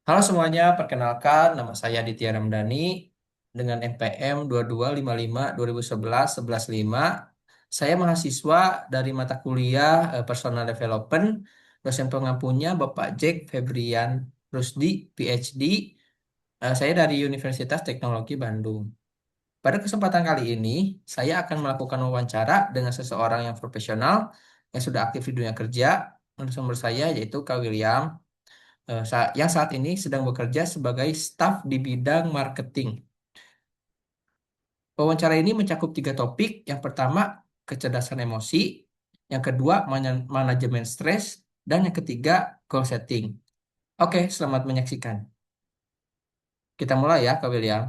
Halo semuanya, perkenalkan nama saya Ditya Ramdhani dengan NPM 2255 2011 11 5. Saya mahasiswa dari mata kuliah Personal Development. Dosen pengampunya Bapak Jack Febrian Rusdi, PhD. Saya dari Universitas Teknologi Bandung. Pada kesempatan kali ini, saya akan melakukan wawancara dengan seseorang yang profesional yang sudah aktif di dunia kerja. Narasumber saya yaitu Kak William yang saat ini sedang bekerja sebagai staf di bidang marketing. Wawancara ini mencakup tiga topik. Yang pertama, kecerdasan emosi. Yang kedua, manajemen stres. Dan yang ketiga, goal setting. Oke, selamat menyaksikan. Kita mulai ya, Kak William.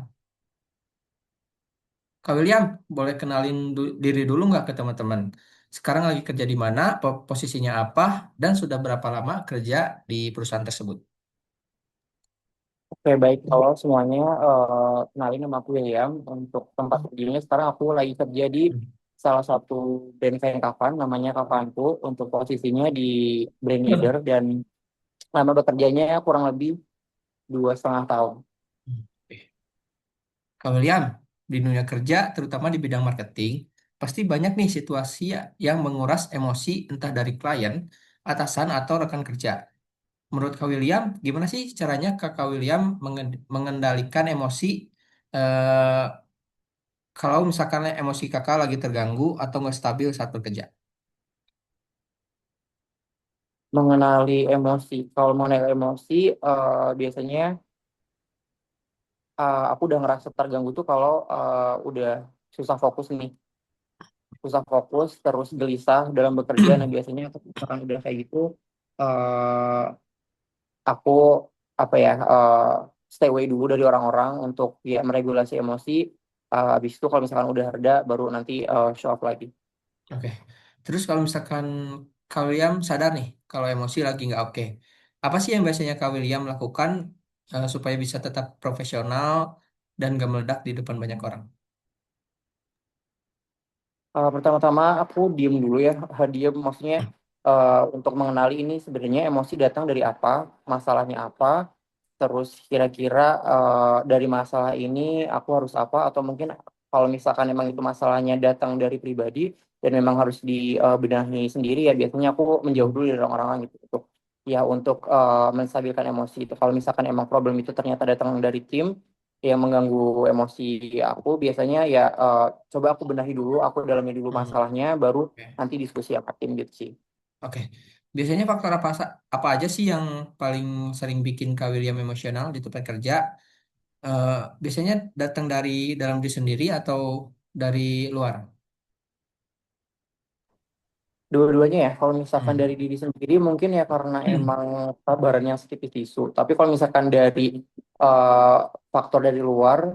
Kak William, boleh kenalin diri dulu nggak ke teman-teman? Sekarang lagi kerja di mana, posisinya apa, dan sudah berapa lama kerja di perusahaan tersebut? Oke, baik. Halo semuanya. Kenalin nama aku William. Untuk tempat kerjanya sekarang aku lagi kerja di Hmm. salah satu brand kain kafan, namanya Kafanku. Untuk posisinya di brand leader dan lama bekerjanya kurang lebih 2,5 tahun. Kak William, di dunia kerja, terutama di bidang marketing, pasti banyak nih situasi yang menguras emosi entah dari klien, atasan, atau rekan kerja. Menurut Kak William, gimana sih caranya Kak William mengendalikan emosi eh, kalau misalkan emosi kakak lagi terganggu atau nggak stabil saat bekerja? Mengenali emosi. Kalau mengenali emosi, biasanya aku udah ngerasa terganggu tuh kalau udah susah fokus nih. Susah fokus, terus gelisah dalam bekerja. Nah, biasanya kalau misalkan udah kayak gitu, eh, aku apa ya stay away dulu dari orang-orang untuk ya meregulasi emosi. Habis itu kalau misalkan udah reda baru nanti show up lagi. Oke. Terus kalau misalkan Kak William sadar nih kalau emosi lagi nggak oke, apa sih yang biasanya Kak William lakukan supaya bisa tetap profesional dan gak meledak di depan banyak orang? Pertama-tama aku diem dulu ya. Diem maksudnya untuk mengenali ini sebenarnya emosi datang dari apa, masalahnya apa, terus kira-kira dari masalah ini aku harus apa, atau mungkin kalau misalkan memang itu masalahnya datang dari pribadi dan memang harus dibenahi sendiri, ya biasanya aku menjauh Hmm. dulu dari orang-orang gitu untuk menstabilkan emosi itu. Kalau misalkan emang problem itu ternyata datang dari tim yang mengganggu emosi aku, biasanya ya coba aku benahi dulu, aku dalami dulu Hmm. masalahnya, baru Oke. nanti diskusi sama tim gitu sih. Oke. Biasanya faktor apa aja sih yang paling sering bikin Kak William emosional di tempat kerja? Eh, Biasanya datang dari dalam diri sendiri atau dari luar? Dua-duanya ya, kalau misalkan dari Hmm. diri sendiri mungkin ya karena emang sabarannya sedikit tisu. Tapi kalau misalkan dari eh, faktor dari luar,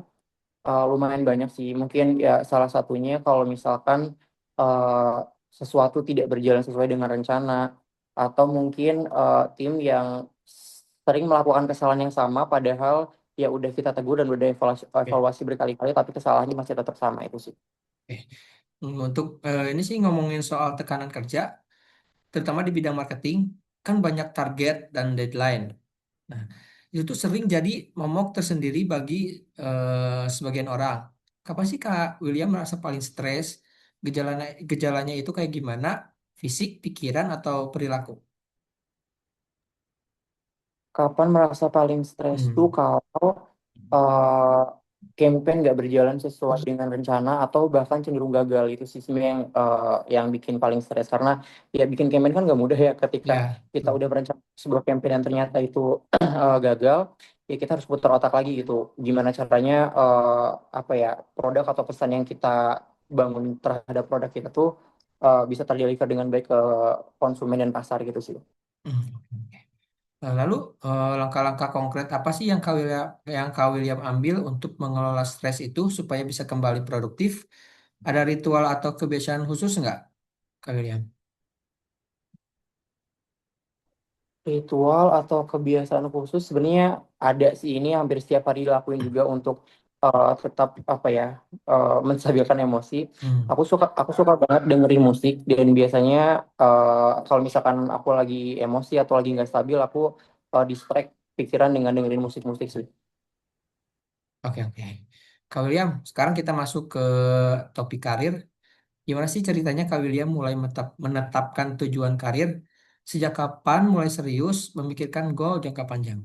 lumayan banyak sih. Mungkin ya salah satunya kalau misalkan eh, sesuatu tidak berjalan sesuai dengan rencana, atau mungkin tim yang sering melakukan kesalahan yang sama, padahal ya udah kita tegur dan udah evaluasi, Oke. evaluasi berkali-kali, tapi kesalahannya masih tetap sama itu sih. Oke. Untuk ini sih ngomongin soal tekanan kerja, terutama di bidang marketing, kan banyak target dan deadline. Nah, itu tuh sering jadi momok tersendiri bagi sebagian orang. Kapan sih Kak William merasa paling stres? Gejalanya, gejalanya itu kayak gimana? Fisik, pikiran, atau perilaku? Kapan merasa paling stres tuh Hmm. kalau uh, campaign nggak berjalan sesuai dengan rencana atau bahkan cenderung gagal, itu sih sebenarnya yang bikin paling stres, karena ya bikin campaign kan nggak mudah ya. Ketika Ya. kita Hmm. udah merencanakan sebuah campaign dan ternyata itu gagal, ya kita harus putar otak lagi gitu, gimana caranya apa ya produk atau pesan yang kita bangun terhadap produk kita tuh bisa terdeliver dengan baik ke konsumen dan pasar gitu sih. Hmm. Nah, lalu langkah-langkah konkret apa sih yang Kak William ambil untuk mengelola stres itu supaya bisa kembali produktif? Ada ritual atau kebiasaan khusus nggak, Kak William? Ritual atau kebiasaan khusus sebenarnya ada sih, ini hampir setiap hari dilakuin juga untuk tetap apa ya menstabilkan emosi. Hmm. Aku suka banget dengerin musik, dan biasanya kalau misalkan aku lagi emosi atau lagi nggak stabil, aku distract pikiran dengan dengerin musik-musik sih. Oke, oke. Kak William, sekarang kita masuk ke topik karir. Gimana sih ceritanya Kak William mulai menetapkan tujuan karir? Sejak kapan mulai serius memikirkan goal jangka panjang?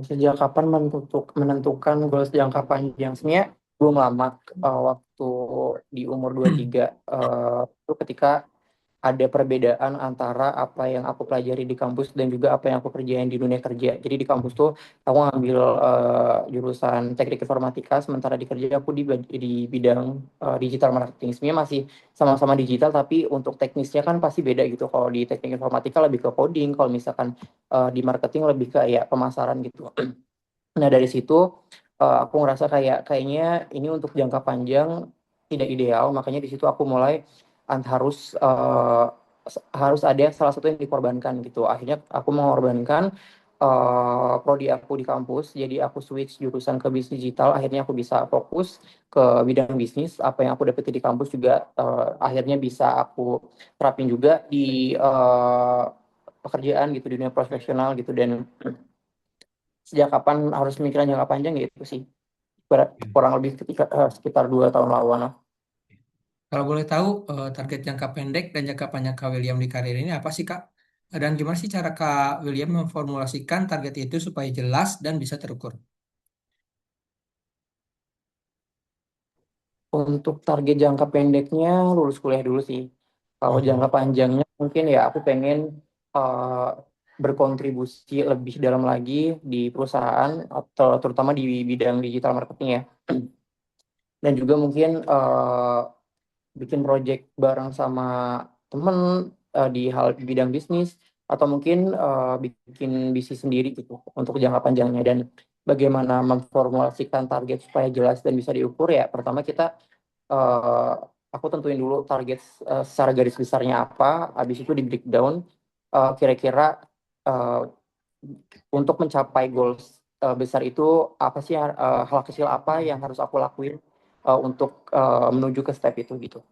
Sejak kapan menentukan goals jangka panjang? Sebenarnya belum lama, waktu di umur 23, itu ketika ada perbedaan antara apa yang aku pelajari di kampus dan juga apa yang aku kerjain di dunia kerja. Jadi di kampus tuh aku ngambil jurusan teknik informatika, sementara di kerja aku di bidang digital marketing. Sebenarnya masih sama-sama digital, tapi untuk teknisnya kan pasti beda gitu. Kalau di teknik informatika lebih ke coding, kalau misalkan di marketing lebih ke ya pemasaran gitu. Nah, dari situ aku ngerasa kayaknya ini untuk jangka panjang tidak ideal, makanya di situ aku mulai harus harus ada salah satu yang dikorbankan gitu. Akhirnya aku mengorbankan prodi aku di kampus, jadi aku switch jurusan ke bisnis digital. Akhirnya aku bisa fokus ke bidang bisnis. Apa yang aku dapeti di kampus juga akhirnya bisa aku terapin juga di pekerjaan gitu, di dunia profesional gitu. Dan sejak kapan harus memikirkan jangka panjang gitu sih, kurang lebih ketika sekitar 2 tahun laluan lah. Kalau boleh tahu, target jangka pendek dan jangka panjang Kak William di karir ini apa sih, Kak? Dan gimana sih cara Kak William memformulasikan target itu supaya jelas dan bisa terukur? Untuk target jangka pendeknya lulus kuliah dulu sih. Kalau jangka Mhm. panjangnya mungkin ya aku pengen uh, berkontribusi lebih dalam lagi di perusahaan, atau terutama di bidang digital marketing ya. Dan juga mungkin bikin project bareng sama temen di hal bidang bisnis, atau mungkin bikin bisnis sendiri gitu untuk jangka panjangnya. Dan bagaimana memformulasikan target supaya jelas dan bisa diukur, ya pertama kita eh, aku tentuin dulu target secara garis besarnya apa, habis itu di breakdown kira-kira eh, untuk mencapai goals besar itu apa sih, hal kecil apa yang harus aku lakuin untuk menuju ke step itu gitu.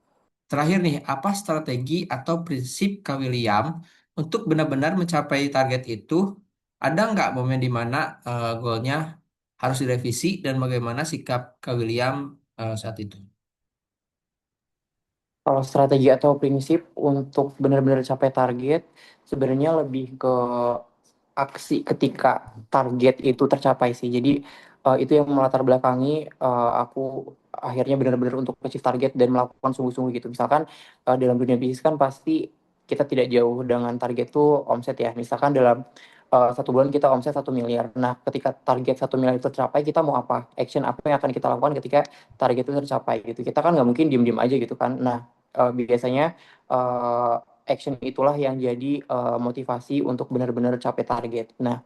Terakhir nih, apa strategi atau prinsip Kak William untuk benar-benar mencapai target itu? Ada nggak momen di mana goalnya harus direvisi dan bagaimana sikap Kak William saat itu? Kalau strategi atau prinsip untuk benar-benar capai target, sebenarnya lebih ke aksi ketika target itu tercapai sih. Jadi itu yang melatar belakangi aku akhirnya benar-benar untuk achieve target dan melakukan sungguh-sungguh gitu. Misalkan dalam dunia bisnis kan pasti kita tidak jauh dengan target tuh omset ya. Misalkan dalam 1 bulan kita omset 1 miliar. Nah, ketika target 1 miliar itu tercapai, kita mau apa? Action apa yang akan kita lakukan ketika target itu tercapai gitu. Kita kan nggak mungkin diem-diem aja gitu kan. Nah, biasanya uh, action itulah yang jadi motivasi untuk benar-benar capai target. Nah,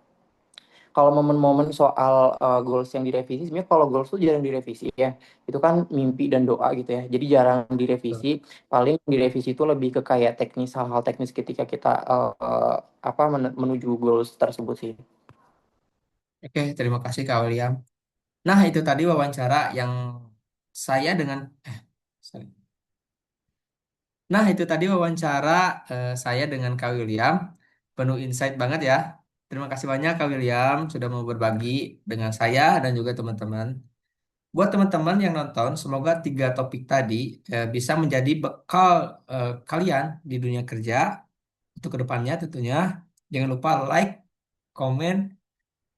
kalau momen-momen soal goals yang direvisi, sebenarnya kalau goals tuh jarang direvisi ya. Itu kan mimpi dan doa gitu ya. Jadi jarang direvisi. Paling direvisi itu lebih ke kayak teknis, hal-hal teknis ketika kita apa menuju goals tersebut sih. Oke, terima kasih Kak William. Nah, itu tadi wawancara yang saya dengan sorry. Nah, itu tadi wawancara saya dengan Kak William. Penuh insight banget ya. Terima kasih banyak Kak William sudah mau berbagi dengan saya dan juga teman-teman. Buat teman-teman yang nonton, semoga 3 topik tadi bisa menjadi bekal kalian di dunia kerja untuk kedepannya tentunya. Jangan lupa like, komen,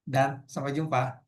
dan sampai jumpa.